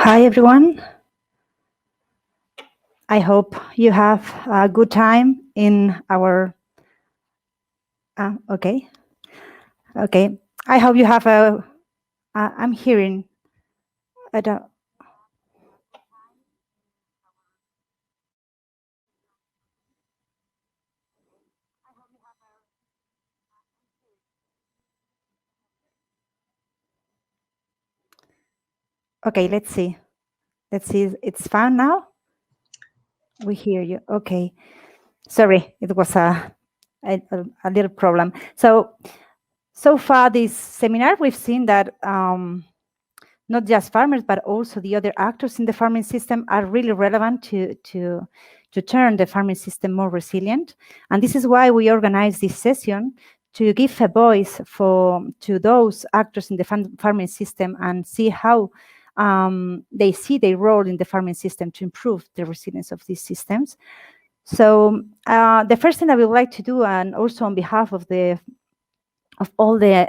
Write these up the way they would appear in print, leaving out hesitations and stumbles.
Hi, everyone. I hope you have a good time in our... okay. I hope you have a... I'm hearing... I don't... Okay, let's see. It's fine now? We hear you. Okay. Sorry, it was a little problem. So far this seminar, we've seen that not just farmers, but also the other actors in the farming system are really relevant to turn the farming system more resilient. And this is why we organize this session, to give a voice to those actors in the farming system and see how they see their role in the farming system to improve the resilience of these systems. So the first thing I would like to do, and also on behalf of all the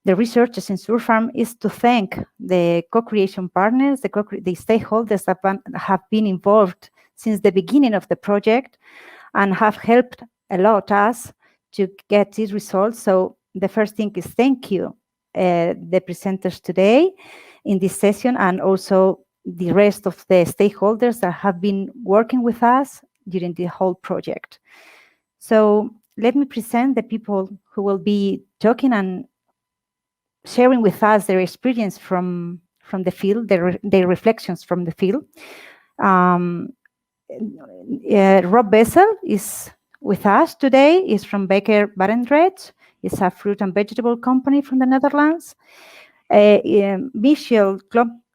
researchers in Surfarm, is to thank the co-creation partners, the stakeholders that have been involved since the beginning of the project and have helped a lot us to get these results. So the first thing is thank you, the presenters today in this session, and also the rest of the stakeholders that have been working with us during the whole project. So let me present the people who will be talking and sharing with us their experience from the field, their reflections from the field. Rob Bessel is with us today. Is from Baker Barendrecht. It's a fruit and vegetable company from the Netherlands. Michel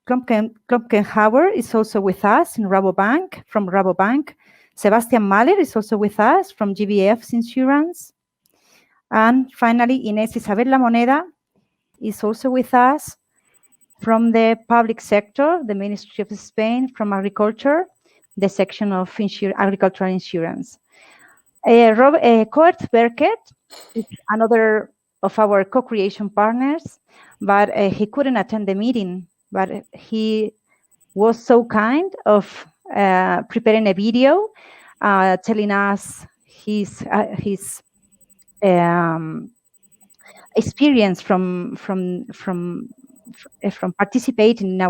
Klopkenhauer is also with us from Rabobank. Sebastian Mahler is also with us from GBF Insurance. And finally, Inés Isabel La Moneda is also with us from the public sector, the Ministry of Spain, from Agriculture, the section of agricultural insurance. Koert Berket is another of our co-creation partners, but he couldn't attend the meeting, but he was so kind of preparing a video telling us his experience from participating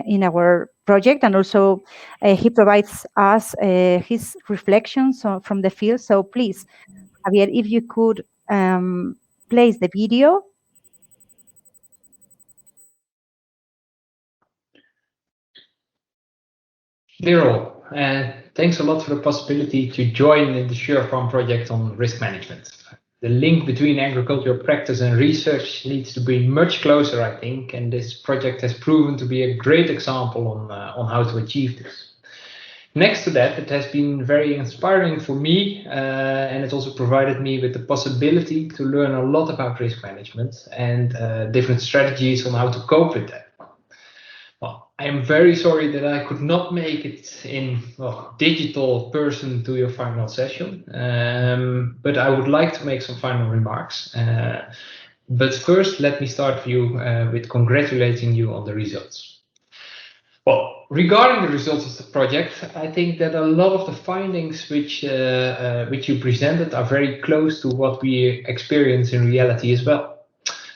in our project, and also he provides us his reflections from the field. So please, Javier, if you could place the video. Dear all, thanks a lot for the possibility to join in the Surfarm project on risk management. The link between agricultural practice and research needs to be much closer, I think, and this project has proven to be a great example on how to achieve this. Next to that, it has been very inspiring for me, and it also provided me with the possibility to learn a lot about risk management and different strategies on how to cope with that. Well, I am very sorry that I could not make it in digital person to your final session, but I would like to make some final remarks. But first, let me start with congratulating you on the results. Well, regarding the results of the project, I think that a lot of the findings which you presented are very close to what we experience in reality as well.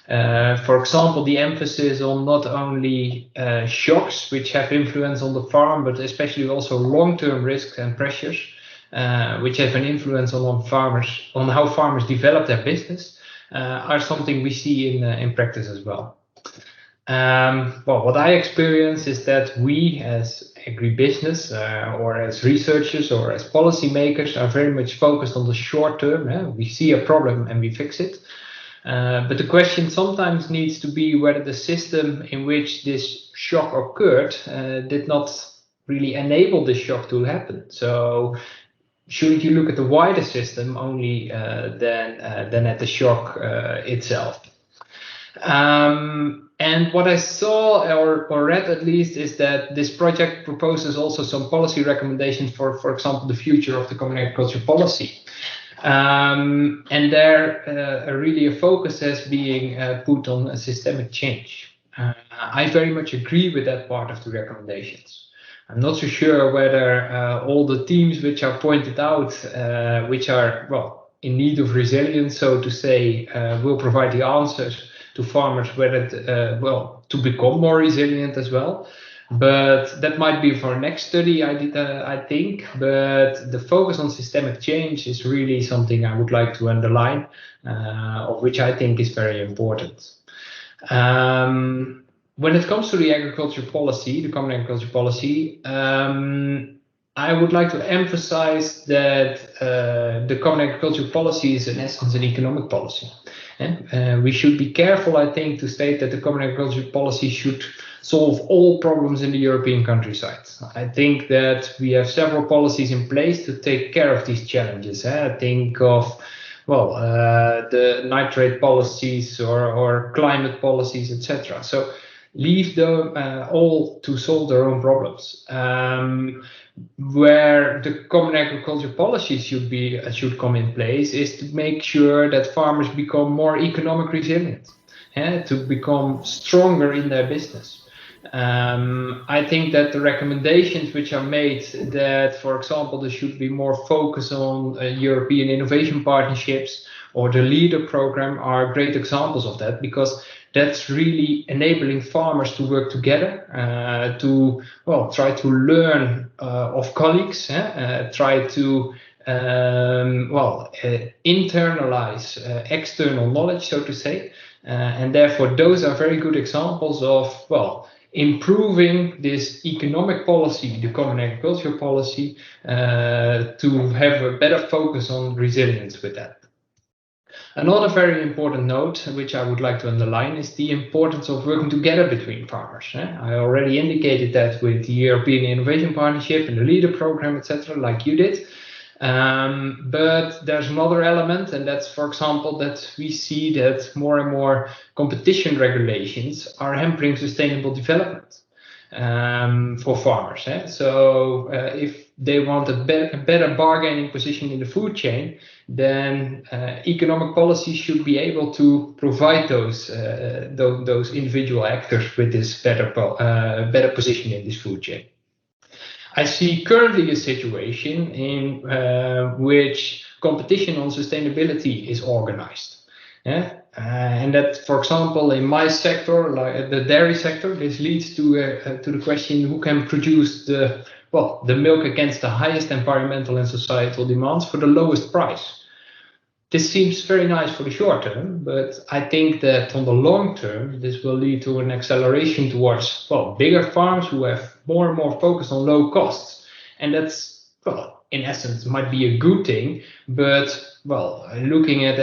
For example, the emphasis on not only shocks which have influence on the farm, but especially also long-term risks and pressures which have an influence on how farmers develop their business, are something we see in practice as well. Well, what I experience is that we as agribusiness or as researchers or as policymakers are very much focused on the short term. We see a problem and we fix it. But the question sometimes needs to be whether the system in which this shock occurred did not really enable this shock to happen. So shouldn't you look at the wider system only than at the shock itself? And what I saw or read at least is that this project proposes also some policy recommendations for example, the future of the common agricultural policy. And there really a focus has being put on a systemic change. I very much agree with that part of the recommendations. I'm not so sure whether all the teams which are pointed out, which are, well, in need of resilience, so to say, will provide the answers to farmers whether, well, to become more resilient as well. But that might be for next study, I think. But the focus on systemic change is really something I would like to underline, of which I think is very important. When it comes to the agriculture policy, the common agriculture policy, I would like to emphasize that the common agriculture policy is in essence an economic policy. And we should be careful, I think, to state that the common agriculture policy should solve all problems in the European countryside. I think that we have several policies in place to take care of these challenges. I think of, well, the nitrate policies or climate policies, etc. So leave them all to solve their own problems. Where the common agriculture policy should come in place is to make sure that farmers become more economic resilient, to become stronger in their business. I think that the recommendations which are made that, for example, there should be more focus on European innovation partnerships or the LEADER program are great examples of that, because that's really enabling farmers to work together, to, well, try to learn of colleagues, try to internalize external knowledge, so to say. And therefore, those are very good examples of, well, improving this economic policy, the common agriculture policy, to have a better focus on resilience with that. Another very important note, which I would like to underline, is the importance of working together between farmers. I already indicated that with the European Innovation Partnership and the LEADER program, etc., like you did. But there's another element, and that's, for example, that we see that more and more competition regulations are hampering sustainable development for farmers. So if they want a better bargaining position in the food chain, then economic policy should be able to provide those individual actors with this better position in this food chain. I see currently a situation in which competition on sustainability is organized. And that, for example, in my sector, like the dairy sector, this leads to the question who can produce the milk against the highest environmental and societal demands for the lowest price. This seems very nice for the short term, but I think that on the long term, this will lead to an acceleration towards, well, bigger farms who have more and more focus on low costs. And that's, well, in essence, might be a good thing. But, well, looking at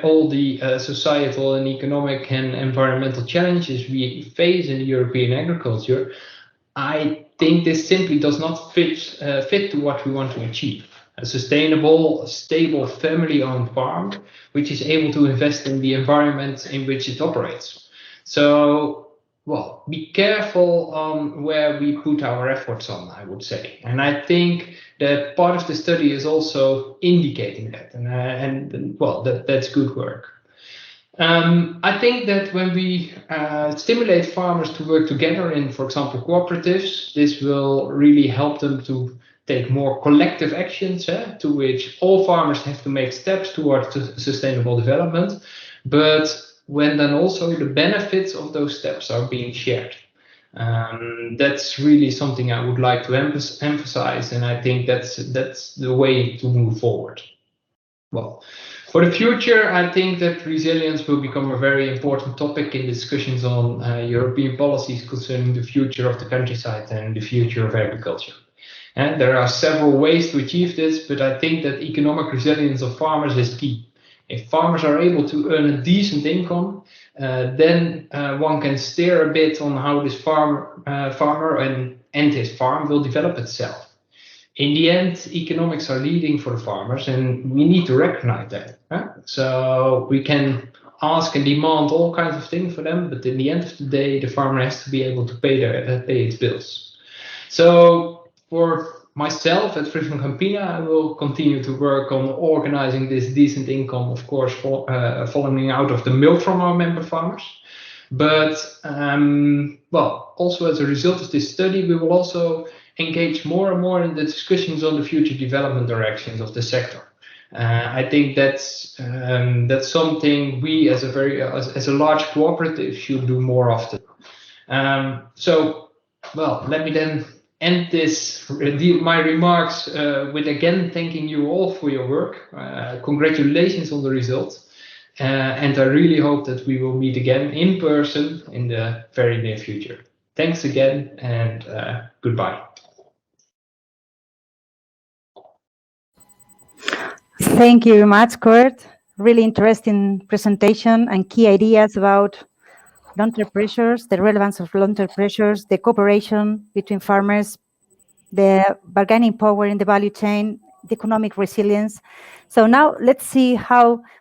all the societal and economic and environmental challenges we face in the European agriculture, I think this simply does not fit to what we want to achieve. A sustainable, stable, family-owned farm, which is able to invest in the environment in which it operates. So, well, be careful on where we put our efforts on, I would say. And I think that part of the study is also indicating that. That's good work. I think that when we stimulate farmers to work together in, for example, cooperatives, this will really help them to take more collective actions, to which all farmers have to make steps towards sustainable development, but when then also the benefits of those steps are being shared. That's really something I would like to emphasize, and I think that's the way to move forward. Well, for the future, I think that resilience will become a very important topic in discussions on European policies concerning the future of the countryside and the future of agriculture. And there are several ways to achieve this, but I think that economic resilience of farmers is key. If farmers are able to earn a decent income, then one can steer a bit on how this farmer and his farm will develop itself. In the end, economics are leading for the farmers, and we need to recognize that. So we can ask and demand all kinds of things for them, but in the end of the day, the farmer has to be able to pay its bills. So for myself at Frischmann Campina, I will continue to work on organizing this decent income, of course, following out of the milk from our member farmers. But well, also as a result of this study, we will also engage more and more in the discussions on the future development directions of the sector. I think that's something we as a large cooperative should do more often. So, well, let me then end my remarks with again thanking you all for your work. Congratulations on the results. And I really hope that we will meet again in person in the very near future. Thanks again, and goodbye. Thank you very much, Kurt. Really interesting presentation and key ideas about long-term pressures, the relevance of long-term pressures, the cooperation between farmers, the bargaining power in the value chain, the economic resilience. So now let's see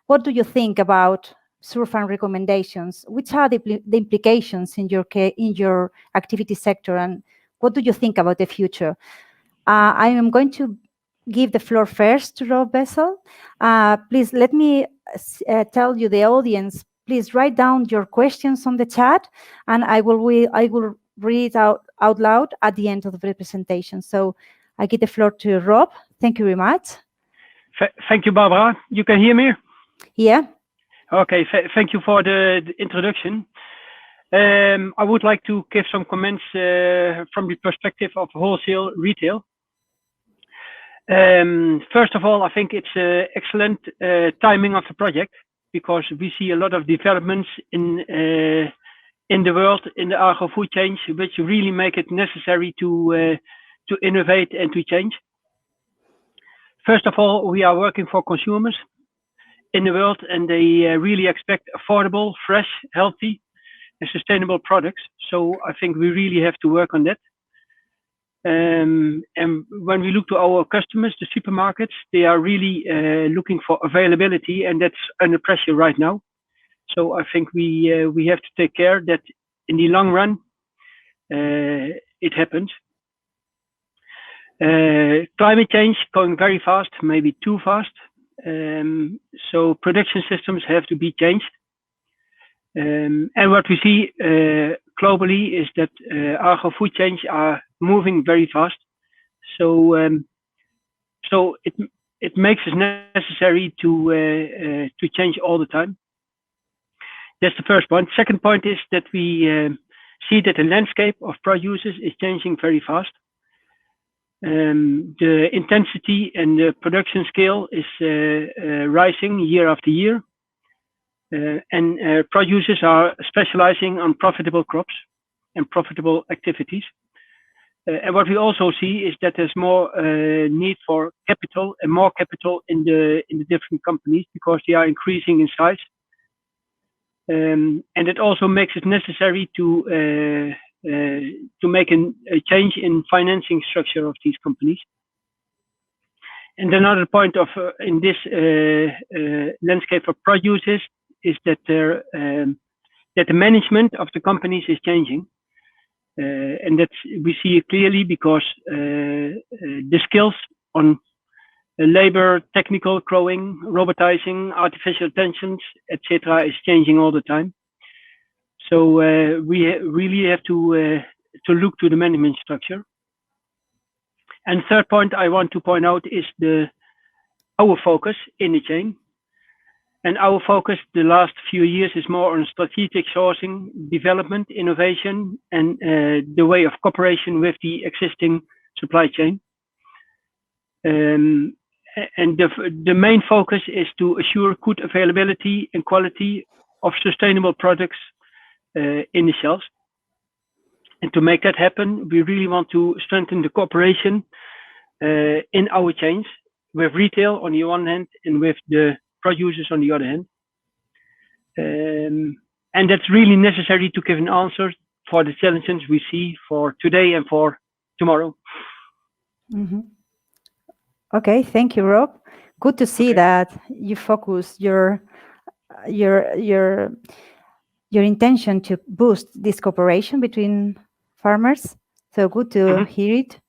what do you think about SURFARM recommendations? Which are the implications in your activity sector, and what do you think about the future? I am going to give the floor first to Rob Bessel. Please let me tell you, the audience, please write down your questions on the chat, and I will read out loud at the end of the presentation. So I give the floor to Rob. Thank you very much. Thank you, Barbara. You can hear me? Yeah. Okay, thank you for the introduction. I would like to give some comments from the perspective of wholesale retail. First of all, I think it's excellent timing of the project, because we see a lot of developments in the world, in the agro-food chain, which really make it necessary to innovate and to change. First of all, we are working for consumers in the world, and they really expect affordable, fresh, healthy, and sustainable products. So I think we really have to work on that. And when we look to our customers, the supermarkets, they are really looking for availability, and that's under pressure right now. So I think we have to take care that in the long run, it happens. Climate change going very fast, maybe too fast. So production systems have to be changed. And what we see globally is that agro-food chains are moving very fast. So it makes it necessary to change all the time. That's the first point. Second point is that we see that the landscape of producers is changing very fast. The intensity and the production scale is rising year after year. And producers are specializing on profitable crops and profitable activities. And what we also see is that there's more need for capital and more capital in the different companies, because they are increasing in size. And it also makes it necessary to make a change in financing structure of these companies. And another point of in this landscape of producers is that that the management of the companies is changing, and that we see it clearly because the skills on labor, technical growing, robotizing, artificial intelligence, etc., is changing all the time. So we really have to look to the management structure. And third point I want to point out is our focus in the chain. And our focus the last few years is more on strategic sourcing, development, innovation, and the way of cooperation with the existing supply chain. And the main focus is to assure good availability and quality of sustainable products in the shelves. And to make that happen, we really want to strengthen the cooperation in our chains with retail on the one hand and with the producers on the other hand. And that's really necessary to give an answer for the challenges we see for today and for tomorrow. Mm-hmm. Okay, thank you, Rob. Good to see that you focus your intention to boost this cooperation between farmers. So good to hear it.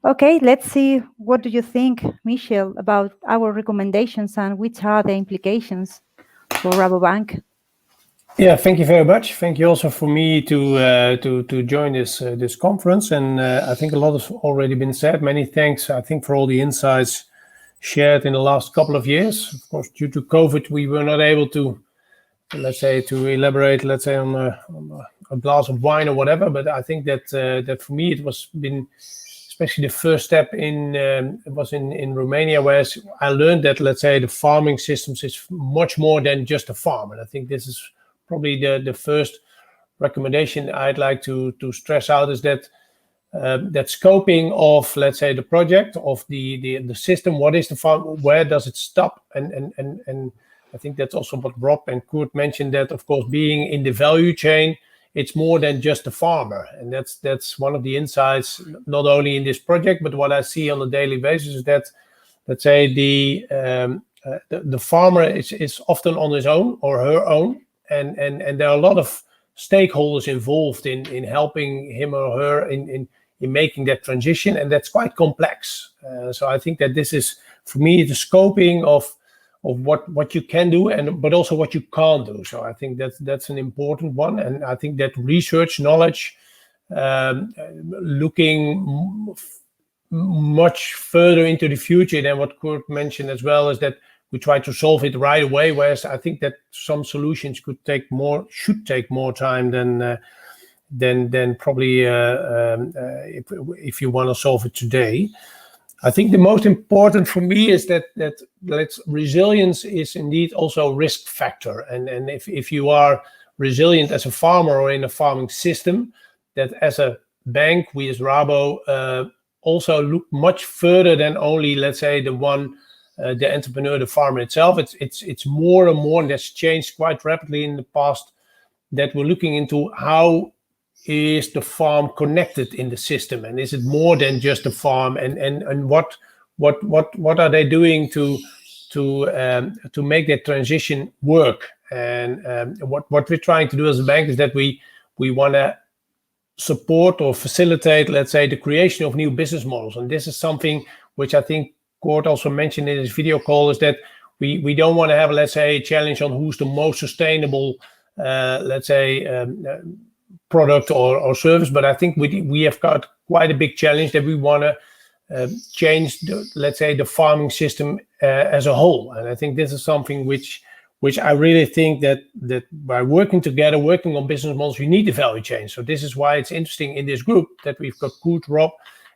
Okay, let's see. What do you think, Michel, about our recommendations and which are the implications for Rabobank? Yeah, thank you very much. Thank you also for me to join this conference, and I think a lot has already been said. Many thanks, I think, for all the insights shared in the last couple of years. Of course, due to COVID, we were not able to, let's say, to elaborate, let's say, on a glass of wine or whatever. But I think that that for me it was been, especially the first step in it was in Romania, where I learned that, let's say, the farming systems is much more than just a farm, and I think this is probably the first recommendation I'd like to stress out, is that that scoping of, let's say, the project of the system. What is the farm? Where does it stop? And I think that's also what Rob and Kurt mentioned, that of course being in the value chain, it's more than just the farmer, and that's one of the insights not only in this project, but what I see on a daily basis is that, let's say, the farmer is often on his own or her own, and there are a lot of stakeholders involved in helping him or her in making that transition, and that's quite complex. So I think that this is, for me, the scoping of what you can do, but also what you can't do. So I think that's an important one, and I think that research knowledge, looking much further into the future than what Kurt mentioned as well, is that we try to solve it right away, whereas I think that some solutions should take more time than probably if you want to solve it today. I think the most important for me is that resilience is indeed also a risk factor, and if you are resilient as a farmer or in a farming system, that as a bank, we as Rabo also look much further than only, let's say, the entrepreneur, the farmer itself. It's more and more, and that's changed quite rapidly in the past, that we're looking into how is the farm connected in the system, and is it more than just the farm, and what are they doing to make that transition work? And what we're trying to do as a bank is that we want to support or facilitate, let's say, the creation of new business models. And this is something which I think Kurt also mentioned in his video call, is that we don't want to have, let's say, a challenge on who's the most sustainable, let's say, product or service, but I think we have got quite a big challenge that we want to change, let's say, the farming system as a whole. And I think this is something which I really think that by working together, working on business models, you need the value chain. So this is why it's interesting in this group that we've got Kurt, Rob,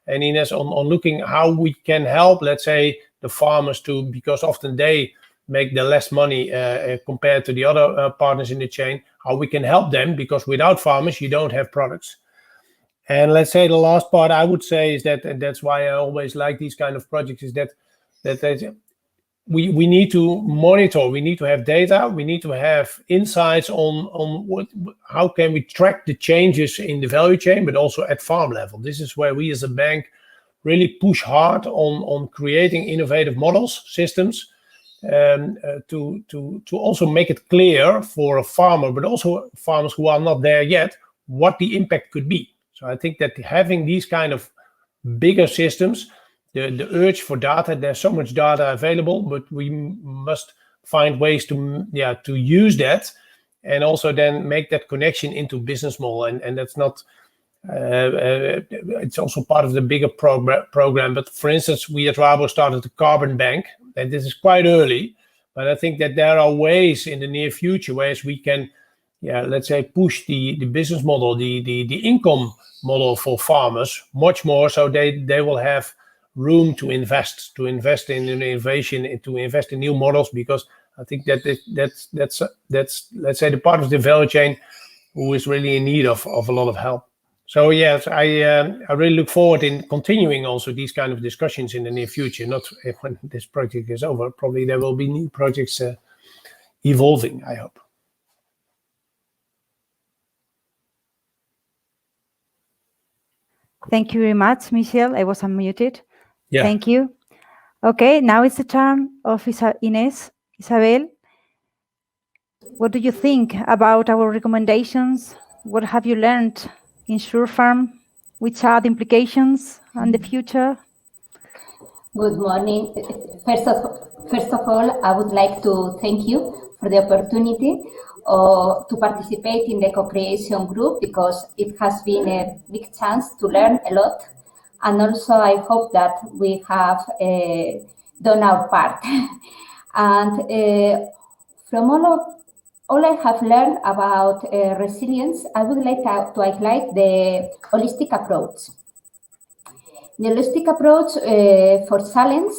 and Ines on looking how we can help, let's say, the farmers because often they make the less money compared to the other partners in the chain, how we can help them, because without farmers, you don't have products. And let's say the last part I would say is that, and that's why I always like these kind of projects, is that we need to monitor, we need to have data, we need to have insights on how can we track the changes in the value chain, but also at farm level. This is where we as a bank really push hard on creating innovative models, systems, to also make it clear for a farmer, but also farmers who are not there yet, what the impact could be. So I think that having these kind of bigger systems, the urge for data, there's so much data available, but we must find ways to use that, and also then make that connection into business model. And that's not, it's also part of the bigger program. But for instance, we at Rabo started the Carbon Bank, and this is quite early, but I think that there are ways in the near future ways we can, let's say, push the business model, the income model for farmers much more, so they will have room to invest in innovation, to invest in new models, because I think that's let's say the part of the value chain who is really in need of a lot of help. So yes, I really look forward in continuing also these kind of discussions in the near future. Not when this project is over. Probably there will be new projects evolving, I hope. Thank you very much, Michel. I was unmuted. Yeah. Thank you. Okay, now it's the turn of Ines. Isabel, what do you think about our recommendations? What have you learned in SureFarm? Which are the implications on the future? Good morning. First of all, I would like to thank you for the opportunity to participate in the co-creation group, because it has been a big chance to learn a lot. And also I hope that we have done our part. And from all I have learned about resilience, I would like to highlight the holistic approach. The holistic approach for challenge,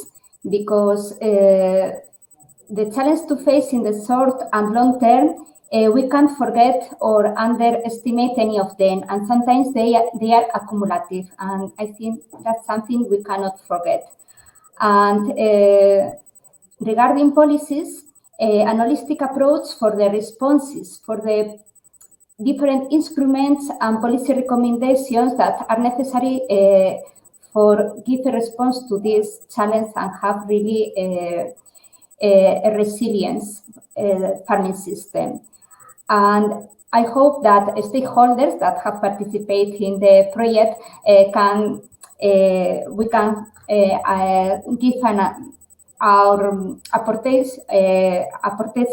because the challenge to face in the short and long term, we can't forget or underestimate any of them, and sometimes they are accumulative, and I think that's something we cannot forget. And regarding policies, an holistic approach for the responses, for the different instruments and policy recommendations that are necessary for give a response to this challenge and have really a resilience farming system. And I hope that stakeholders that have participated in the project we can give our apportate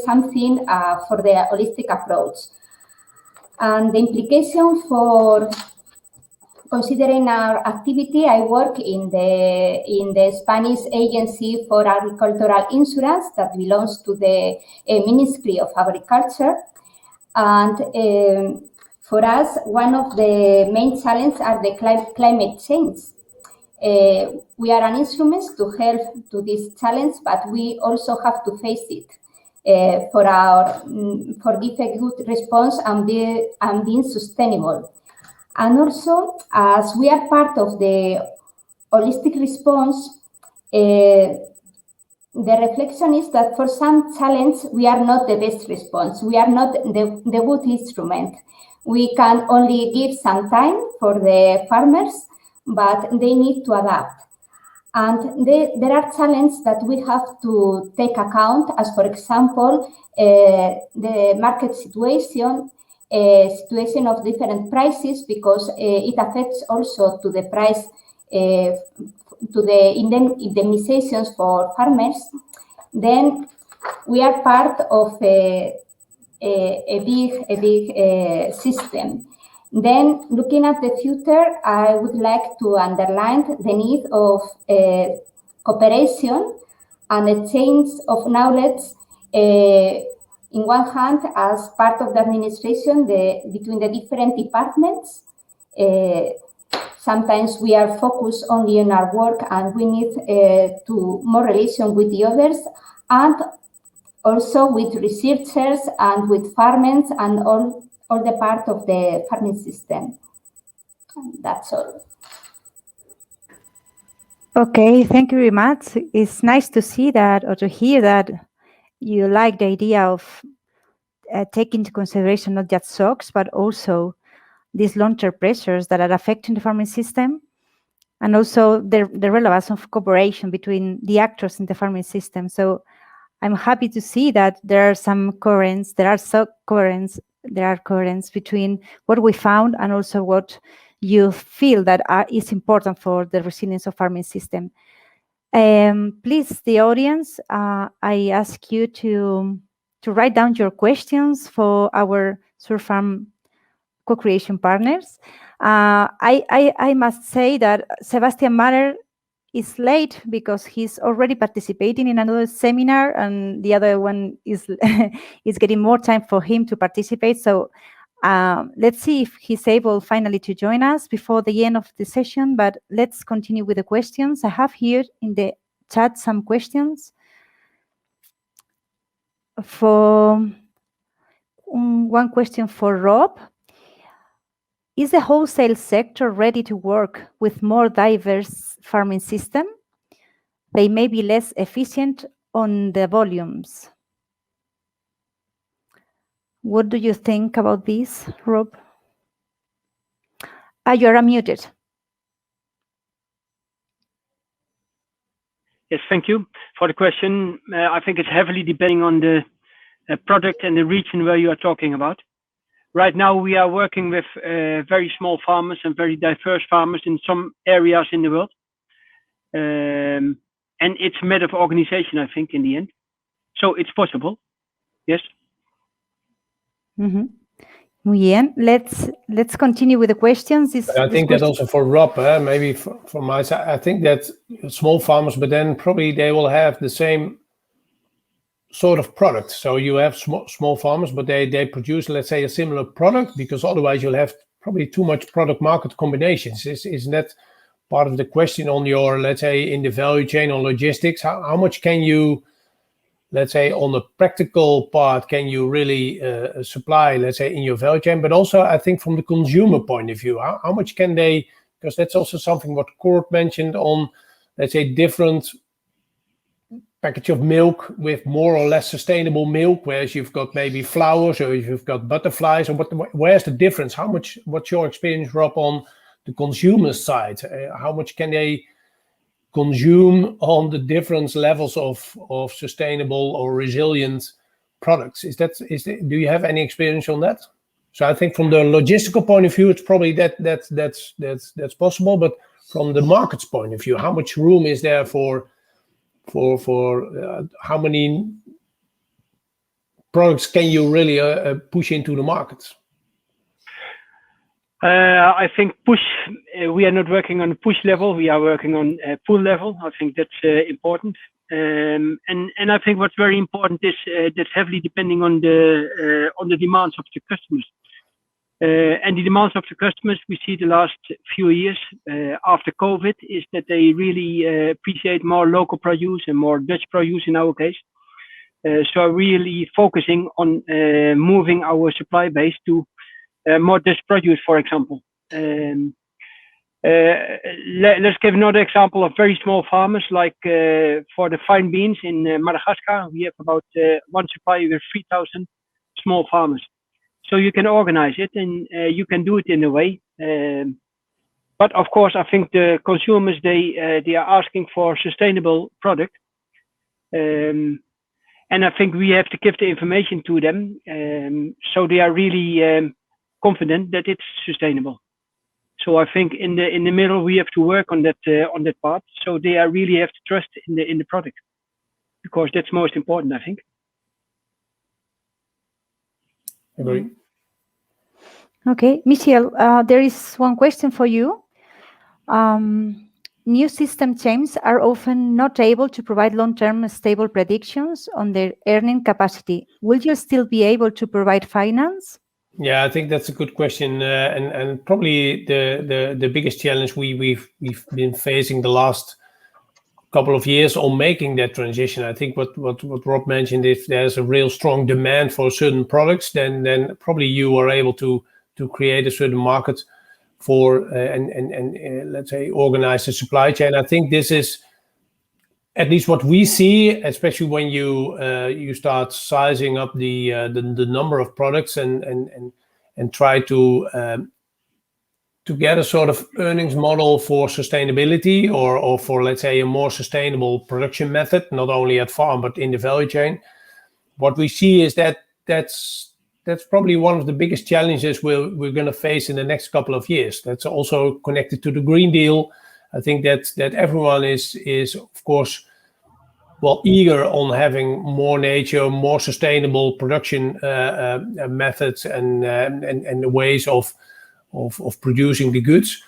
something for the holistic approach. And the implication for considering our activity, I work in the Spanish Agency for Agricultural Insurance that belongs to the Ministry of Agriculture. And for us, one of the main challenges are the climate change. We are an instrument to help to this challenge, but we also have to face it for give a good response and being sustainable. And also, as we are part of the holistic response, the reflection is that for some challenge, we are not the best response. We are not the good instrument. We can only give some time for the farmers, but they need to adapt. And there are challenges that we have to take account, as for example, the market situation of different prices, because it affects also to the price, to the indemnizations for farmers. Then we are part of a big system. Then, looking at the future, I would like to underline the need of cooperation and exchange of knowledge. In one hand, as part of the administration, between the different departments. Sometimes we are focused only on our work, and we need to more relation with the others, and also with researchers and with farmers and all the part of the farming system. That's all. Okay, thank you very much. It's nice to see that, or to hear that you like the idea of taking into consideration not just shocks, but also these long-term pressures that are affecting the farming system, and also the relevance of cooperation between the actors in the farming system. So I'm happy to see that there are some currents, there are currents between what we found and also what you feel that is important for the resilience of farming system. Please, the audience, I ask you to write down your questions for our Surfarm co-creation partners. I must say that Sebastian Mahler is late because he's already participating in another seminar, and the other one is is getting more time for him to participate. So let's see if he's able finally to join us before the end of the session, but let's continue with the questions. I have here in the chat some questions. For one question for Rob. Is the wholesale sector ready to work with more diverse farming system? They may be less efficient on the volumes. What do you think about this, Rob? You're unmuted. Yes, thank you for the question. I think it's heavily depending on the product and the region where you are talking about. Right now, we are working with very small farmers and very diverse farmers in some areas in the world. And it's a matter of organization, I think, in the end. So it's possible, yes. Mm-hmm. Muy bien. Let's continue with the questions. I think that also for Rob, maybe from my side, I think that small farmers, but then probably they will have the same sort of product. So you have small farmers, but they produce, let's say, a similar product, because otherwise you'll have probably too much product market combinations. Isn't that part of the question on your, let's say, in the value chain on logistics? How much can you, let's say, on the practical part, can you really supply, let's say, in your value chain? But also, I think from the consumer point of view, how much can they, because that's also something what Kurt mentioned on, let's say, different package of milk with more or less sustainable milk, whereas you've got maybe flowers or you've got butterflies, or where's the difference? What's your experience, Rob, on the consumer side? How much can they consume on the different levels of sustainable or resilient products? Do you have any experience on that? So I think from the logistical point of view, it's probably that's possible, but from the market's point of view, how much room is there for how many products can you really push into the markets? I think push. We are not working on push level. We are working on pull level. I think that's important. And I think what's very important is that's heavily depending on the demands of the customers. And the demands of the customers we see the last few years after COVID is that they really appreciate more local produce and more Dutch produce in our case. So really focusing on moving our supply base to more Dutch produce, for example. Let's give another example of very small farmers, like for the fine beans in Madagascar, we have about one supplier with 3,000 small farmers. So you can organize it and you can do it in a way. But of course, I think the consumers, they are asking for sustainable product. And I think we have to give the information to them so they are really confident that it's sustainable. So I think in the middle we have to work on that part. So they are really have to trust in the product, because that's most important, I think. Agree. Okay, Michiel, there is one question for you. New system chains are often not able to provide long-term stable predictions on their earning capacity. Will you still be able to provide finance? Yeah, I think that's a good question, and probably the biggest challenge we've been facing the last couple of years on making that transition. I think what Rob mentioned, if there's a real strong demand for certain products, then probably you are able to create a certain market for and let's say organize the supply chain. I think this is at least what we see, especially when you start sizing up the number of products and try to get a sort of earnings model for sustainability or for, let's say, a more sustainable production method, not only at farm but in the value chain. What we see is that's probably one of the biggest challenges we're going to face in the next couple of years. That's also connected to the Green Deal. I think that everyone is of course eager on having more nature, more sustainable production methods and the ways of producing the goods.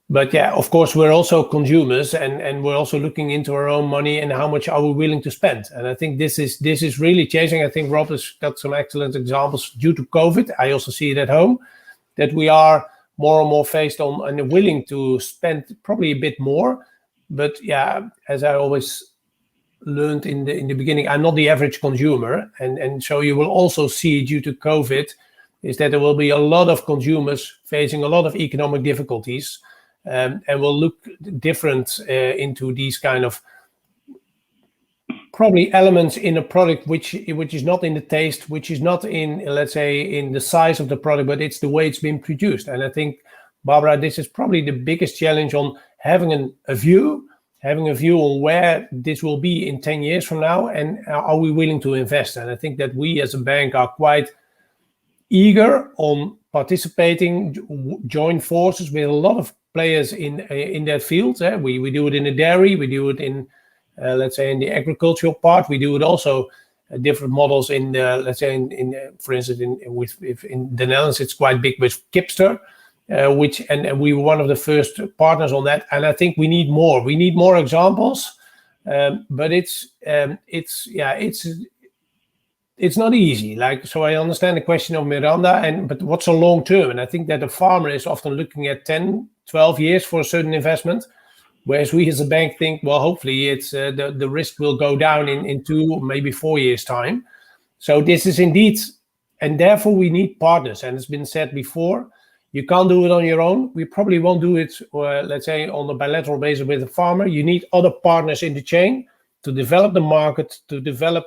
But yeah, of course, we're also consumers and we're also looking into our own money and how much are we willing to spend. And I think this is really changing. I think Rob has got some excellent examples due to COVID. I also see it at home that we are more and more faced on and willing to spend probably a bit more. But yeah, as I always learned in the beginning, I'm not the average consumer. And so you will also see due to COVID is that there will be a lot of consumers facing a lot of economic difficulties and will look different into these kind of probably elements in a product which is not in the taste, which is not in, let's say, in the size of the product, but it's the way it's been produced. And I think, Barbara, this is probably the biggest challenge on having a view on where this will be in 10 years from now, and are we willing to invest? And I think that we as a bank are quite eager on participating, join forces with a lot of players in that field. We do it in the dairy, we do it in, let's say, in the agricultural part. We do it also different models in the, let's say, for instance, in the Netherlands, it's quite big with Kipster, and we were one of the first partners on that. And I think we need more. We need more examples, but it's not easy. So I understand the question of Miranda, but what's a long term? And I think that the farmer is often looking at 10, 12 years for a certain investment, whereas we as a bank think, well, hopefully it's the risk will go down in 2, maybe 4 years time. So this is indeed, and therefore we need partners. And it's been said before, you can't do it on your own. We probably won't do it, let's say, on a bilateral basis with a farmer. You need other partners in the chain to develop the market, to develop,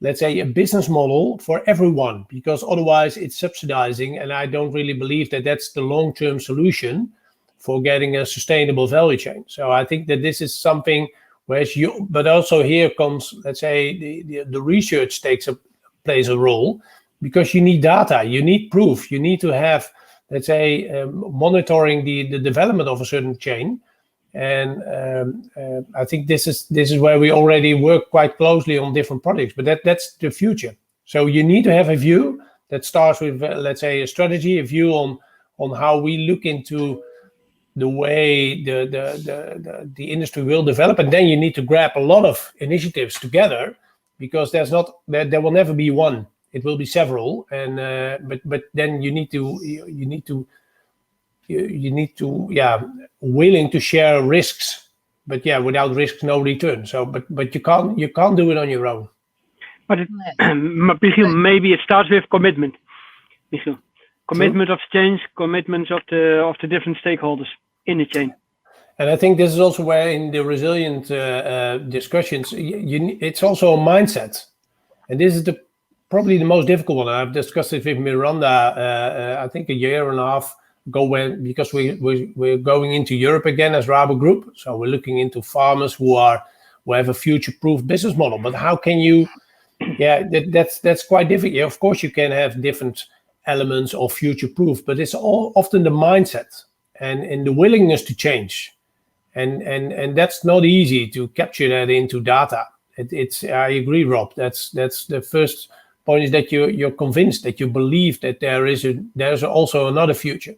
let's say, a business model for everyone, because otherwise it's subsidizing. And I don't really believe that that's the long-term solution for getting a sustainable value chain. So I think that this is something where but also here comes, let's say, the research plays a role, because you need data, you need proof, you need to have, let's say, monitoring the development of a certain chain. And I think this is where we already work quite closely on different projects, but that's the future. So you need to have a view that starts with, let's say, a strategy, a view on how we look into the way the industry will develop, and then you need to grab a lot of initiatives together, because there will never be one. It will be several, and but then you need to willing to share risks, but without risks no return. So but you can't do it on your own. But Michiel, maybe it starts with commitment. Michiel, commitment of change, commitments of the different stakeholders in the chain. And I think this is also where in the resilient discussions, it's also a mindset, and this is probably the most difficult one. I've discussed it with Miranda, I think a year and a half ago, because we're going into Europe again as Rabo Group. So we're looking into farmers who have a future-proof business model. But how can you? That's quite difficult. Of course, you can have different elements of future-proof, but it's often the mindset and the willingness to change, and that's not easy to capture that into data. I agree, Rob. That's the first point, is that you're convinced, that you believe that there's also another future.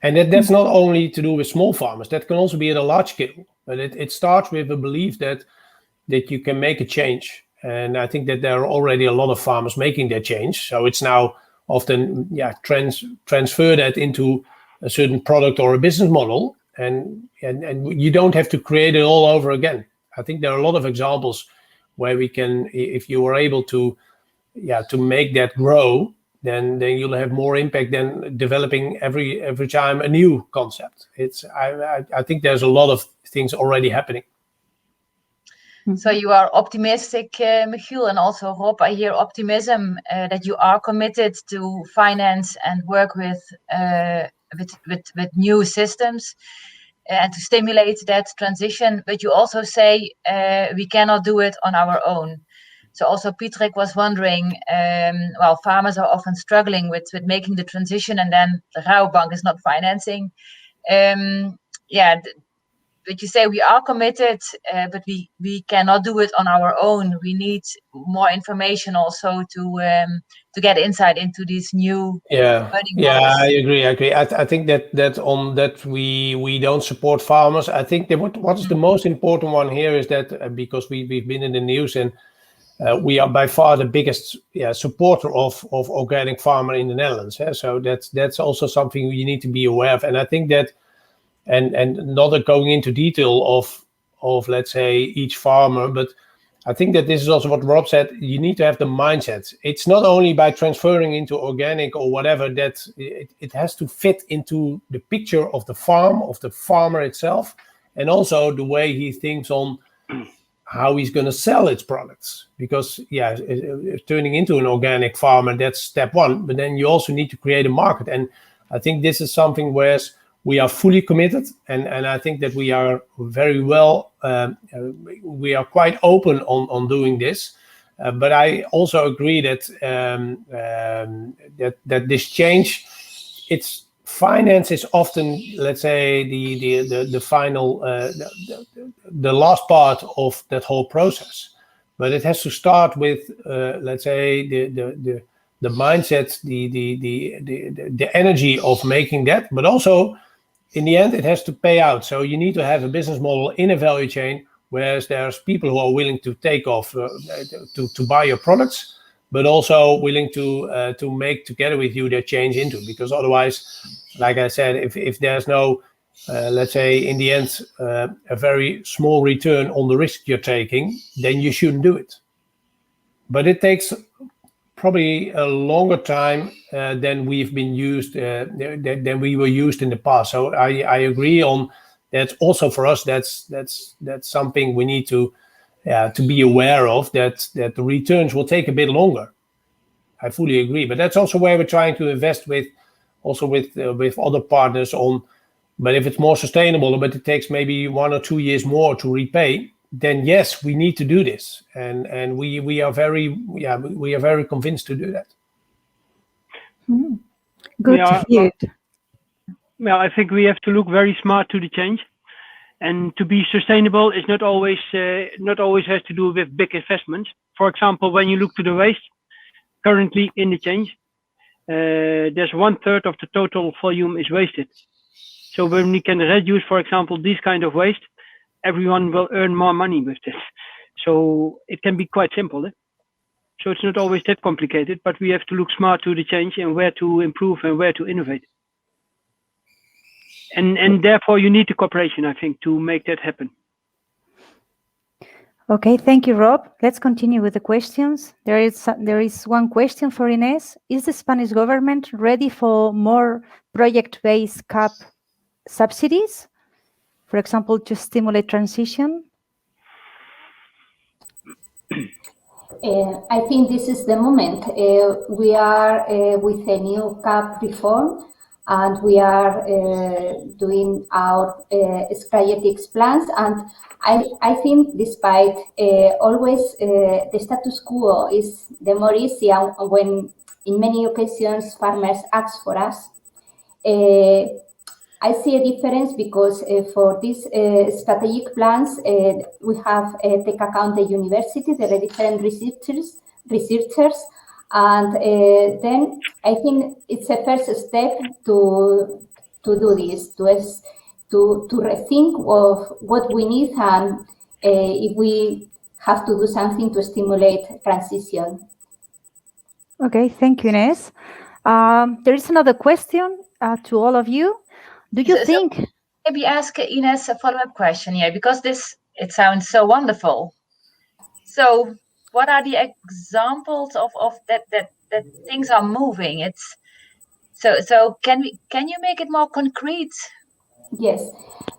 And that's not only to do with small farmers, that can also be at a large scale. But it starts with a belief that you can make a change. And I think that there are already a lot of farmers making that change. So it's now often transfer that into a certain product or a business model, and you don't have to create it all over again. I think there are a lot of examples where we can, if you are able to make that grow, then you'll have more impact than developing every time a new concept. I think there's a lot of things already happening. So you are optimistic, Michiel, and also Rob, I hear optimism that you are committed to finance and work with new systems and to stimulate that transition. But you also say we cannot do it on our own. So also Pietrek was wondering, farmers are often struggling with making the transition, and then the Rabobank is not financing. But you say we are committed, but we cannot do it on our own. We need more information also to get insight into these new funding models. I agree. I think that on that we don't support farmers. I think that what is the most important one here is that because we've been in the news, and we are by far the biggest supporter of organic farmer in the Netherlands. So that's also something you need to be aware of. And I think that, and not going into detail of let's say each farmer, but I think that this is also what Rob said. You need to have the mindset. It's not only by transferring into organic or whatever, that it has to fit into the picture of the farm, of the farmer itself, and also the way he thinks on how he's going to sell its products. Because turning into an organic farmer, that's step one, but then you also need to create a market. And I think this is something where we are fully committed, and I think that we are very well, we are quite open on doing this. But I also agree that that this change, it's finance is often, let's say, the final, the last part of that whole process. but it has to start with, let's say, the mindset, the energy of making that, but also in the end, it has to pay out. So you need to have a business model in a value chain, whereas there's people who are willing to take off, to buy your products, but also willing to make together with you that change into. Because otherwise, like I said, if there's no, let's say, in the end, a very small return on the risk you're taking, then you shouldn't do it. But it takes probably a longer time than we've been used, than we were used in the past. So I agree on that. Also for us, that's something we need to be aware of. That the returns will take a bit longer. I fully agree, but that's also where we're trying to invest with other partners on. But if it's more sustainable, but it takes maybe 1 or 2 years more to repay, then yes, we need to do this, and we are very convinced to do that. Good to hear it. Well, I think we have to look very smart to the change, and to be sustainable is not always has to do with big investments. For example, when you look to the waste currently in the change, there's 1/3 of the total volume is wasted. So when we can reduce, for example, this kind of waste, everyone will earn more money with this. So it can be quite simple. So it's not always that complicated, but we have to look smart to the change and where to improve and where to innovate. And therefore you need the cooperation, I think, to make that happen. Okay, thank you, Rob. Let's continue with the questions. There is one question for Ines. Is the Spanish government ready for more project-based CAP subsidies, for example, to stimulate transition? I think this is the moment. We are with a new CAP reform, and we are doing our strategic plans. And I think despite always the status quo is the more easy, and when in many occasions farmers ask for us, I see a difference because for these strategic plans, we have take account the university, the different researchers, and then I think it's a first step to do this, to rethink of what we need, and if we have to do something to stimulate transition. Okay, thank you, Ines. There is another question to all of you. Do you think? So maybe ask Ines a follow-up question here, because it sounds so wonderful. So what are the examples of that things are moving? It's so can you make it more concrete? Yes.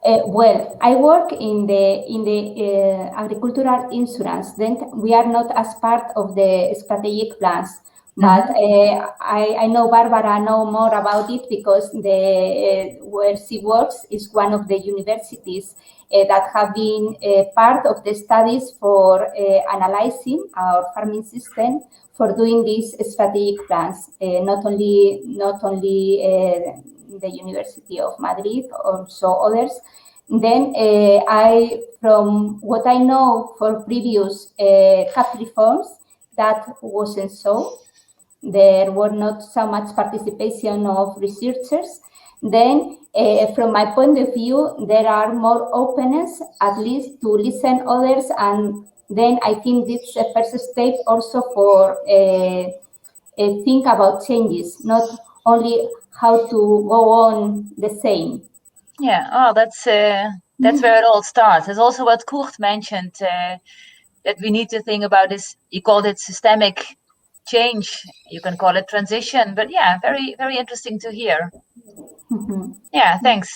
Well, I work in the agricultural insurance. Then we are not as part of the strategic plans. But I know Barbara know more about it because where she works is one of the universities that have been part of the studies for analyzing our farming system, for doing these strategic plans. Not only the University of Madrid, also others. Then from what I know for previous CAP reforms, that wasn't so. There were not so much participation of researchers. Then, from my point of view, there are more openness, at least to listen others, and then I think this is a first step also for think about changes, not only how to go on the same. Yeah, oh, that's where it all starts. It's also what Kurt mentioned, that we need to think about this. You called it systemic change, you can call it transition, but yeah, very, very interesting to hear. Yeah, thanks.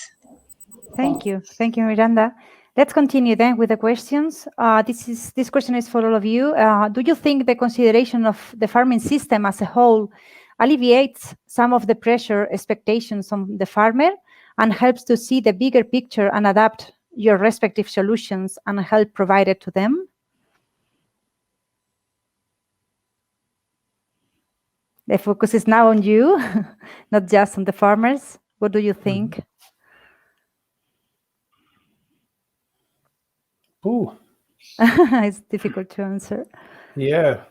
Thank you, Miranda. Let's continue then with the questions. This question is for all of you. Do you think the consideration of the farming system as a whole alleviates some of the pressure expectations on the farmer and helps to see the bigger picture and adapt your respective solutions and help provide it to them? The focus is now on you, not just on the farmers. What do you think? It's difficult to answer. Yeah.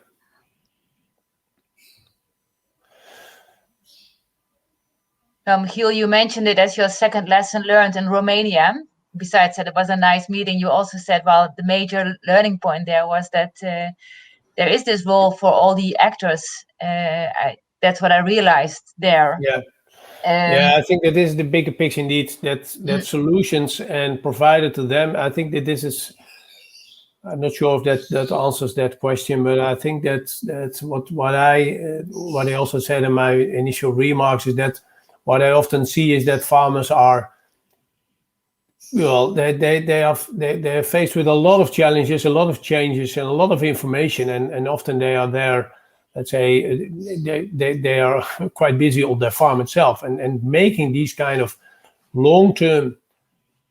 Giel, you mentioned it as your second lesson learned in Romania. Besides that, it was a nice meeting. You also said, well, the major learning point there was that there is this role for all the actors. That's what I realized there. Yeah. Yeah, I think that this is the bigger picture indeed, that solutions and provided to them. I think that this is, I'm not sure if that answers that question, but I think that's what I also said in my initial remarks is that what I often see is that farmers are, well, they're faced with a lot of challenges, a lot of changes, and a lot of information, and often they are there. Let's say they are quite busy on their farm itself, and making these kind of long-term,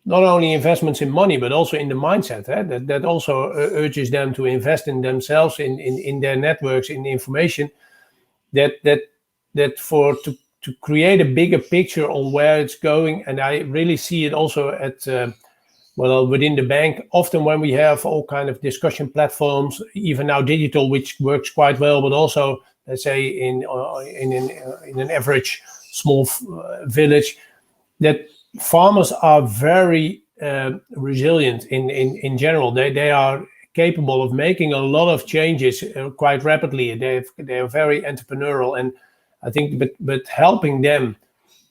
not only investments in money but also in the mindset. That also urges them to invest in themselves, in their networks, in information. To create a bigger picture on where it's going, and I really see it also at within the bank. Often when we have all kind of discussion platforms, even now digital, which works quite well, but also let's say in an average small village, that farmers are very resilient in general. They are capable of making a lot of changes quite rapidly. They are very entrepreneurial, and I think but helping them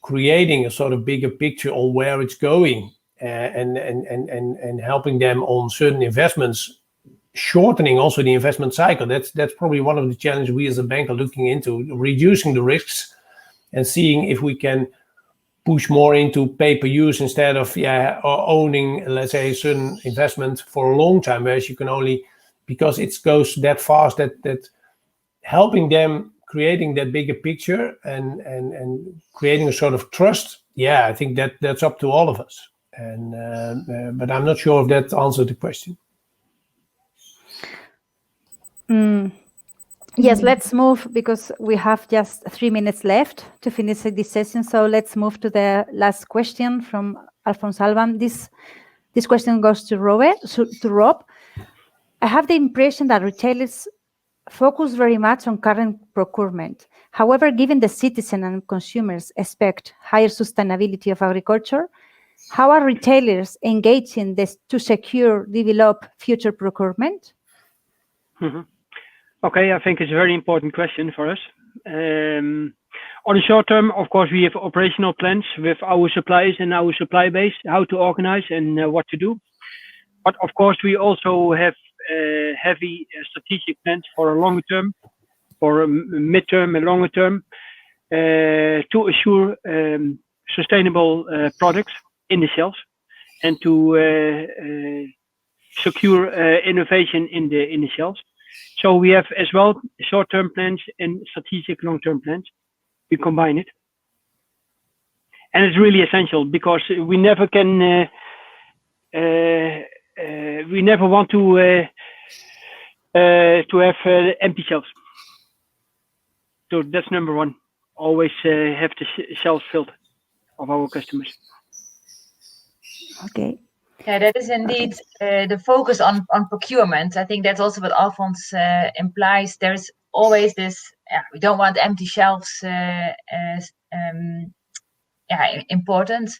creating a sort of bigger picture on where it's going, and helping them on certain investments, shortening also the investment cycle. That's probably one of the challenges we as a bank are looking into, reducing the risks and seeing if we can push more into pay-per-use instead of owning, let's say, a certain investment for a long time, whereas you can only, because it goes that fast, that helping them creating that bigger picture and creating a sort of trust. Yeah, I think that's up to all of us. And but I'm not sure if that answered the question. Yes, let's move, because we have just 3 minutes left to finish this session. So let's move to the last question from Alphonse Alban. This question goes to Rob. I have the impression that retailers focus very much on current procurement. However, given the citizen and consumers expect higher sustainability of agriculture, how are retailers engaging this to develop future procurement? Okay, I think it's a very important question for us. On the short term, of course, we have operational plans with our suppliers and our supply base, how to organize and what to do. But of course, we also have heavy strategic plans for a longer term, for a midterm and longer term, to assure sustainable products in the shelves and to secure innovation in the shelves. So we have as well short-term plans and strategic long-term plans. We combine it, and it's really essential because we never can. We never want to have empty shelves. So that's number one. Always have the shelves filled of our customers. Okay. Yeah, that is indeed the focus on procurement. I think that's also what Alphonse implies. There's always this, we don't want empty shelves, important.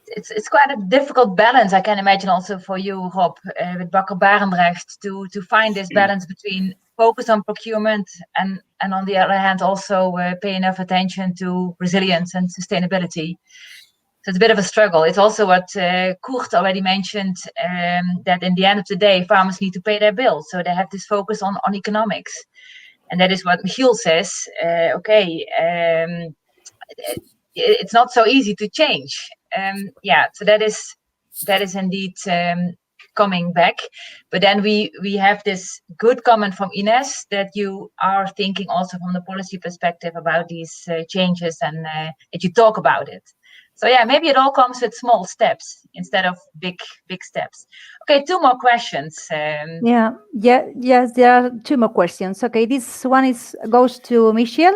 It's quite a difficult balance, I can imagine, also for you, Rob, with Bakker Barendrecht, to find this balance between focus on procurement and on the other hand also pay enough attention to resilience and sustainability. So it's a bit of a struggle. It's also what Koert already mentioned, that in the end of the day, farmers need to pay their bills. So they have this focus on economics. And that is what Michiel says. It's not so easy to change. So that is indeed coming back. But then we have this good comment from Ines that you are thinking also from the policy perspective about these changes and that you talk about it. So maybe it all comes with small steps instead of big steps. Okay, 2 more questions. Yes, there are 2 more questions. Okay, this one goes to Michiel.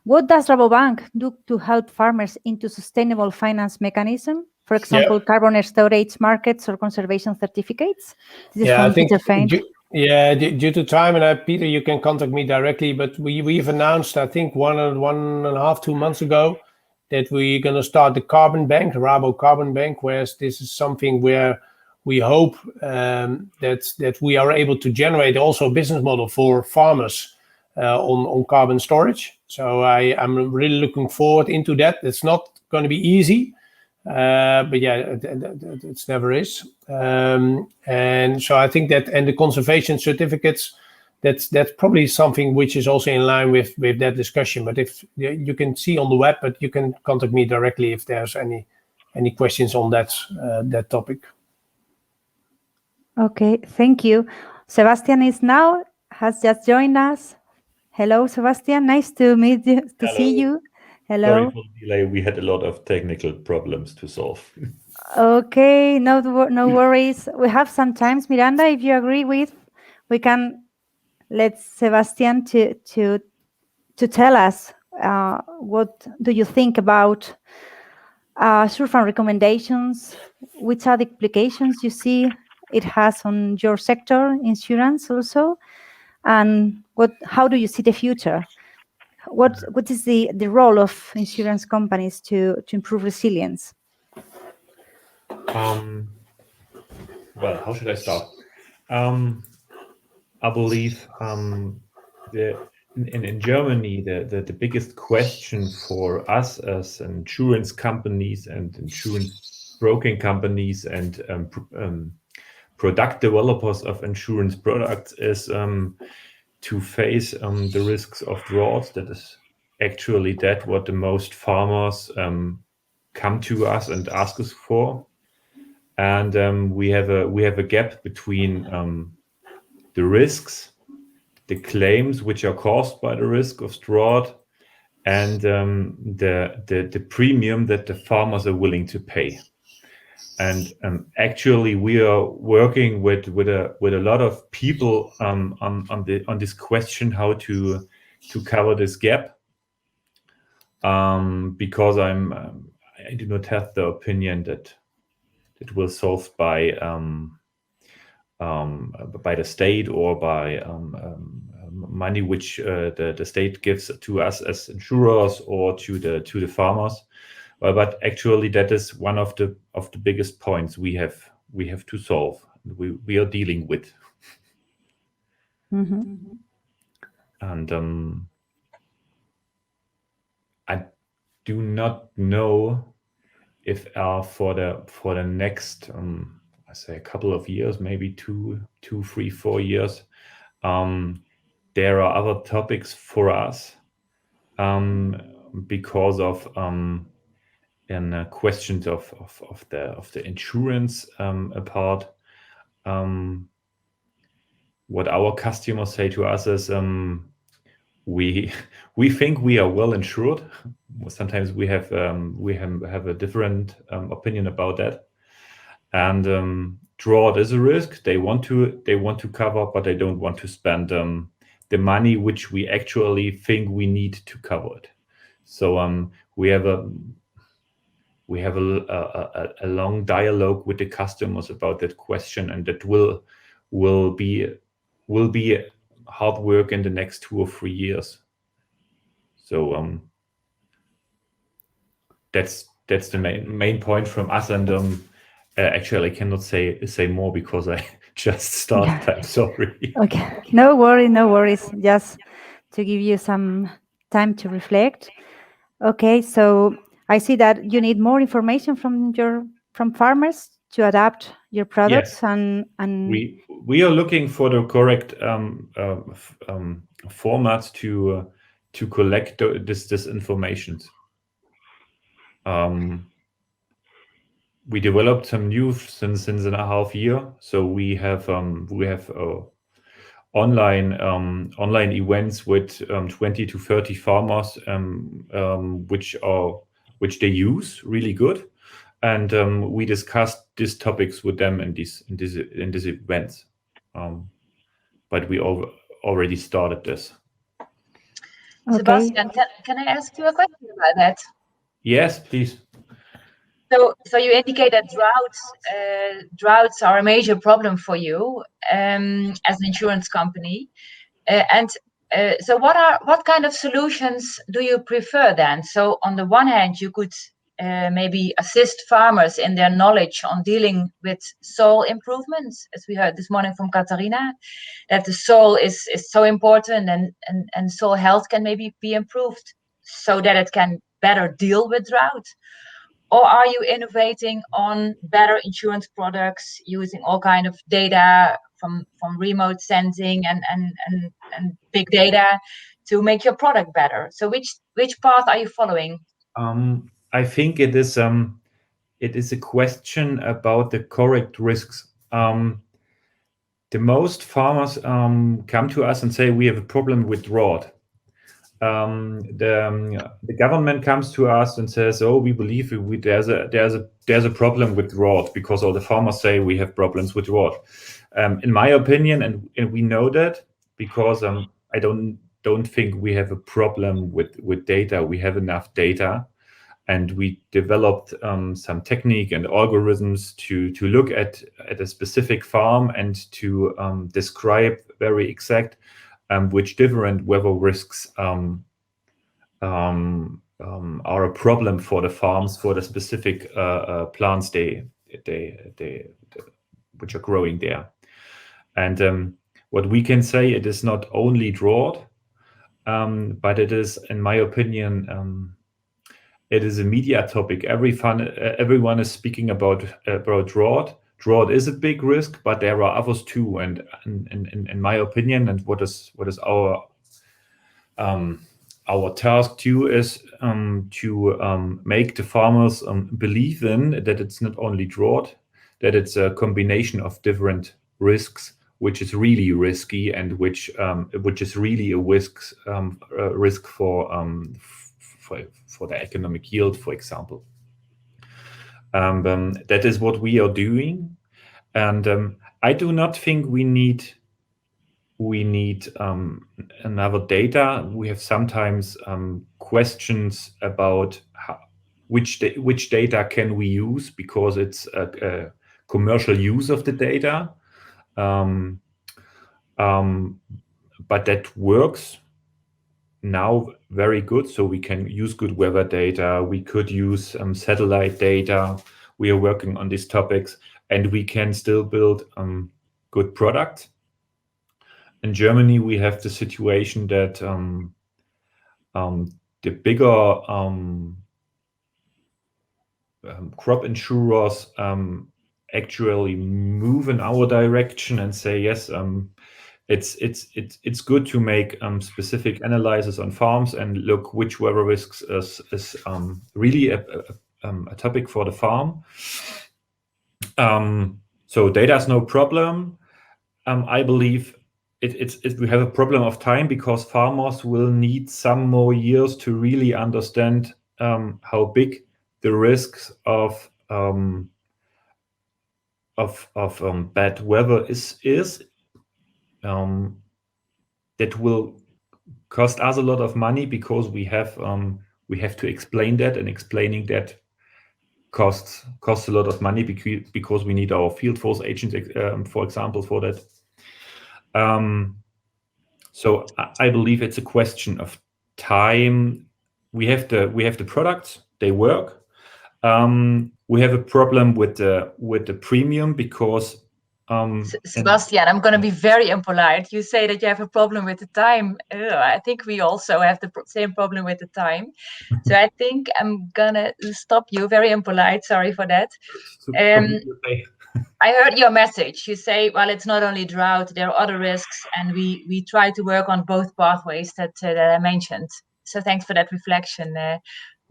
What does Rabobank do to help farmers into sustainable finance mechanism for example, carbon storage markets or conservation certificates? This is from Peter Faint. Due to time, and Peter, you can contact me directly, but we've announced, I think, 1.5, 2 months ago, that we're going to start the carbon bank, the Rabo Carbon Bank, whereas this is something where we hope that we are able to generate also a business model for farmers on carbon storage. So I'm really looking forward into that. It's not going to be easy, but yeah, it never is. And so I think that, and the conservation certificates, that's probably something which is also in line with that discussion. But if you can see on the web, but you can contact me directly if there's any questions on that topic. Okay, thank you. Sebastian has just joined us. Hello, Sebastian. Nice to meet you, see you. Hello. Sorry for the delay. We had a lot of technical problems to solve. Okay, no worries. We have some time, Miranda. If you agree with, we can let Sebastian to tell us what do you think about SureFarm recommendations. Which are the implications you see it has on your sector, insurance also, and how do you see the future? What is the role of insurance companies to improve resilience? Well, how should I start? I believe in Germany the biggest question for us as insurance companies and insurance broking companies and product developers of insurance products is to face the risks of drought. That is actually what the most farmers come to us and ask us for, and we have a gap between the risks, the claims which are caused by the risk of drought, and the premium that the farmers are willing to pay. And actually, we are working with a lot of people on this question, how to cover this gap. Because I do not have the opinion that it will solved by the state or by money which the state gives to us as insurers or to the farmers. But actually, that is one of the biggest points we have to solve. We are dealing with. Mm-hmm. And I do not know if for the next I say a couple of years, maybe 2, 3, 4 years, there are other topics for us because of questions of the insurance part. What our customers say to us is we think we are well insured. Sometimes we have a different opinion about that. And drought is a risk. They want to cover, but they don't want to spend the money which we actually think we need to cover it. So we have a long dialogue with the customers about that question, and that will be hard work in the next 2 or 3 years. So that's the main point from us, and actually I cannot say more because I just started. Yeah. I'm sorry. Okay, no worries. Just to give you some time to reflect. Okay, so I see that you need more information from farmers to adapt your products. Yes. and we are looking for the correct format to collect this information. We developed some new since a half year, so we have online events with 20 to 30 farmers, which they use really good, and we discussed these topics with them in these events. But we already started this. Okay. Sebastian, can I ask you a question about that? Yes, please. So you indicate that droughts are a major problem for you as an insurance company, so what kind of solutions do you prefer then? So on the one hand, you could maybe assist farmers in their knowledge on dealing with soil improvements, as we heard this morning from Katarina, that the soil is so important and soil health can maybe be improved so that it can better deal with drought. Or are you innovating on better insurance products using all kind of data from remote sensing and big data to make your product better? So which path are you following? I think it is a question about the correct risks. The most farmers come to us and say we have a problem with drought. The government comes to us and says, "Oh, we believe there's a problem with drought because all the farmers say we have problems with drought." In my opinion, and we know that because I don't think we have a problem with data. We have enough data, and we developed some technique and algorithms to look at a specific farm and to describe very exact which different weather risks are a problem for the farms, for the specific plants which are growing there. And what we can say, it is not only drought, but it is, in my opinion, it is a media topic. Everyone is speaking about drought. Drought is a big risk, but there are others too. And in my opinion, and what is our task too is to make the farmers believe in that it's not only drought, that it's a combination of different risks, which is really risky and which is really a risk for the economic yield, for example. That is what we are doing, and I do not think we need another data. We have sometimes questions about which data can we use, because it's a commercial use of the data. But that works now very good. So we can use good weather data. We could use satellite data. We are working on these topics, and we can still build good products. In Germany, we have the situation that the bigger crop insurers actually move in our direction and say, yes, it's good to make specific analysis on farms and look which weather risks is really a topic for the farm. So data is no problem. I believe we have a problem of time, because farmers will need some more years to really understand how big the risks of bad weather is. That will cost us a lot of money, because we have to explain that, and explaining that costs a lot of money, because we need our field force agents, for example, for that. So I believe it's a question of time. We have the products, they work. We have a problem with the premium, because Sebastian, I'm going to be very impolite. You say that you have a problem with the time. I think we also have the same problem with the time. So I think I'm going to stop you. Very impolite. Sorry for that. I heard your message. You say, well, it's not only drought, there are other risks, and we try to work on both pathways that I mentioned. So thanks for that reflection.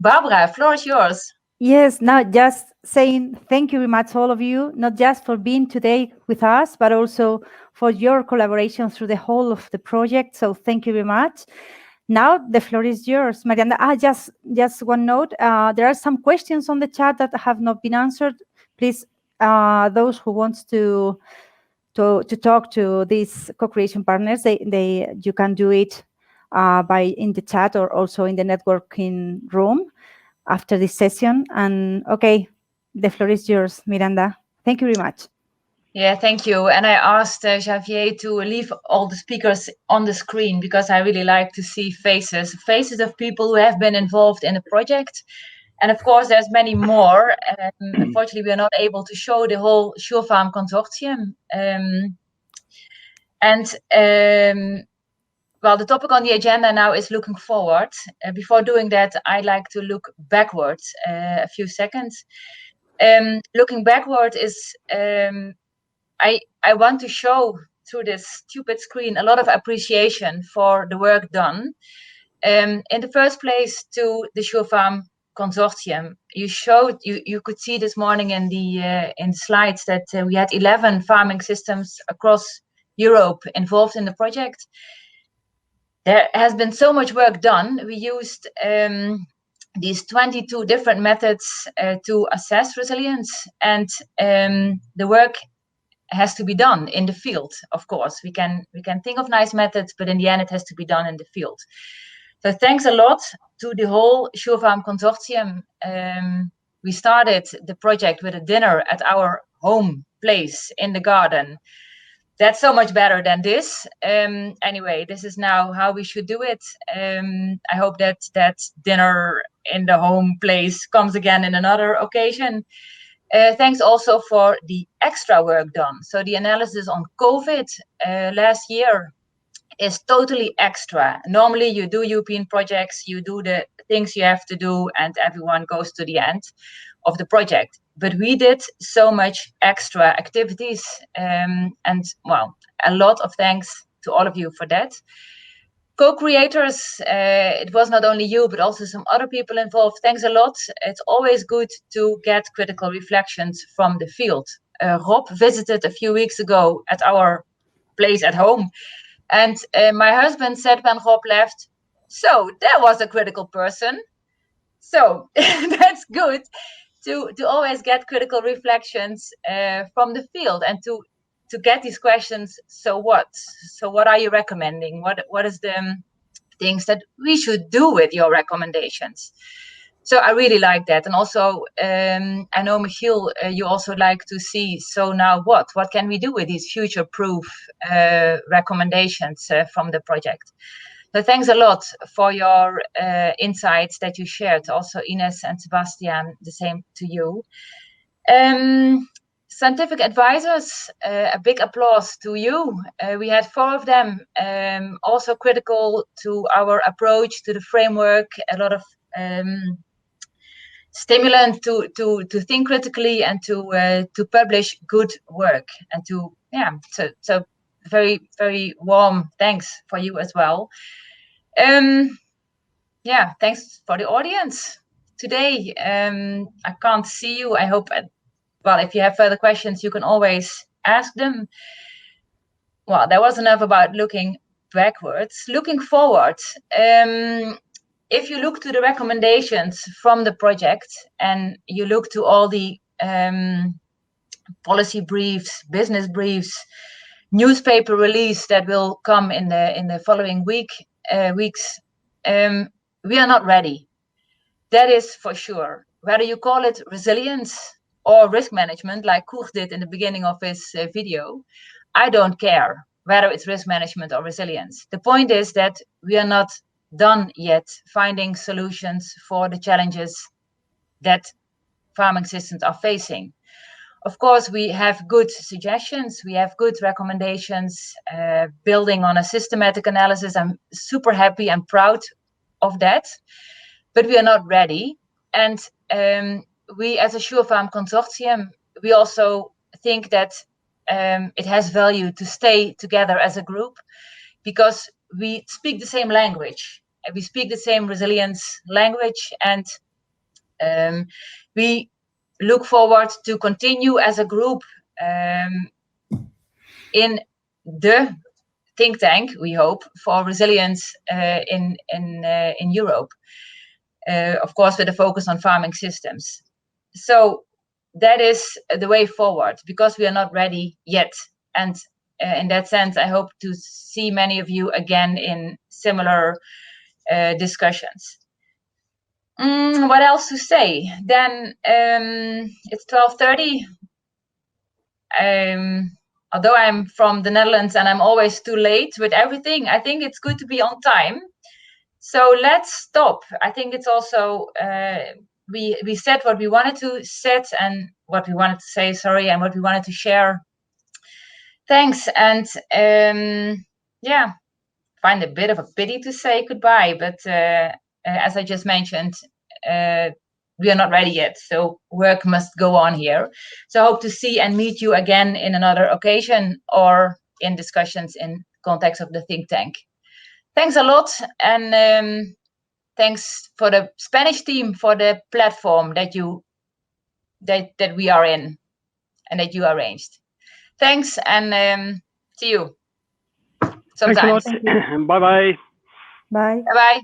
Barbara, floor is yours. Yes, now just saying thank you very much, all of you, not just for being today with us, but also for your collaboration through the whole of the project. So thank you very much. Now the floor is yours, Mariana. Just one note. There are some questions on the chat that have not been answered. Please, those who want to talk to these co-creation partners, you can do it in the chat or also in the networking room after this session. And okay, The floor is yours, Miranda. Thank you very much. Yeah, thank you. And I asked Javier to leave all the speakers on the screen because I really like to see faces of people who have been involved in the project. And of course, there's many more. Unfortunately, we are not able to show the whole Sure Farm consortium. Well, the topic on the agenda now is looking forward. Before doing that, I'd like to look backwards a few seconds. Looking backward is, I want to show through this stupid screen a lot of appreciation for the work done. In the first place, to the Sure Farm consortium. You could see this morning in the slides that we had 11 farming systems across Europe involved in the project. There has been so much work done. We used these 22 different methods to assess resilience, and the work has to be done in the field. Of course, we can think of nice methods, but in the end, it has to be done in the field. So thanks a lot to the whole Sure Farm consortium. We started the project with a dinner at our home place in the garden. That's so much better than this. Anyway, this is now how we should do it. I hope that dinner in the home place comes again in another occasion. Thanks also for the extra work done. So the analysis on COVID last year is totally extra. Normally you do European projects, you do the things you have to do, and everyone goes to the end of the project. But we did so much extra activities, and well, a lot of thanks to all of you for that. Co-creators, it was not only you, but also some other people involved. Thanks a lot. It's always good to get critical reflections from the field. Rob visited a few weeks ago at our place at home. And my husband said when Rob left, so there was a critical person. So that's good to always get critical reflections from the field and to get these questions. So what? So what are you recommending? What is the things that we should do with your recommendations? So I really like that. And also, I know, Michiel, you also like to see, so now what? What can we do with these future-proof recommendations from the project? So thanks a lot for your insights that you shared. Also, Ines and Sebastian, the same to you. Scientific advisors, a big applause to you. We had 4 of them, also critical to our approach to the framework, a lot of stimulant to think critically and to publish good work, and to so very, very warm thanks for you as well. Thanks for the audience today. I can't see you. I hope, well, if you have further questions, you can always ask them. Well, that was enough about looking backwards. Looking forward, if you look to the recommendations from the project and you look to all the policy briefs, business briefs, newspaper release that will come in the following weeks, we are not ready. That is for sure. Whether you call it resilience or risk management, like Koert did in the beginning of his video, I don't care whether it's risk management or resilience. The point is that we are not done yet finding solutions for the challenges that farming systems are facing. Of course, we have good suggestions, we have good recommendations, building on a systematic analysis. I'm super happy and proud of that, but we are not ready. And we, as a Sure Farm consortium, we also think that it has value to stay together as a group, because we speak the same language, we speak the same resilience language, and we look forward to continue as a group in the think tank, we hope, for resilience in Europe, of course, with a focus on farming systems. So that is the way forward, because we are not ready yet. And in that sense, I hope to see many of you again in similar discussions. What else to say? Then it's 12:30. Although I'm from the Netherlands and I'm always too late with everything, I think it's good to be on time. So let's stop. I think it's also we said what we wanted to set and what we wanted to say, sorry, and what we wanted to share. Thanks. And yeah, find a bit of a pity to say goodbye, but as I just mentioned, we are not ready yet, so work must go on here. So I hope to see and meet you again in another occasion or in discussions in context of the think tank. Thanks a lot, and thanks for the Spanish team for the platform that that we are in and that you arranged. Thanks, and see you sometimes. Thanks a lot. Bye-bye. Bye. Bye-bye.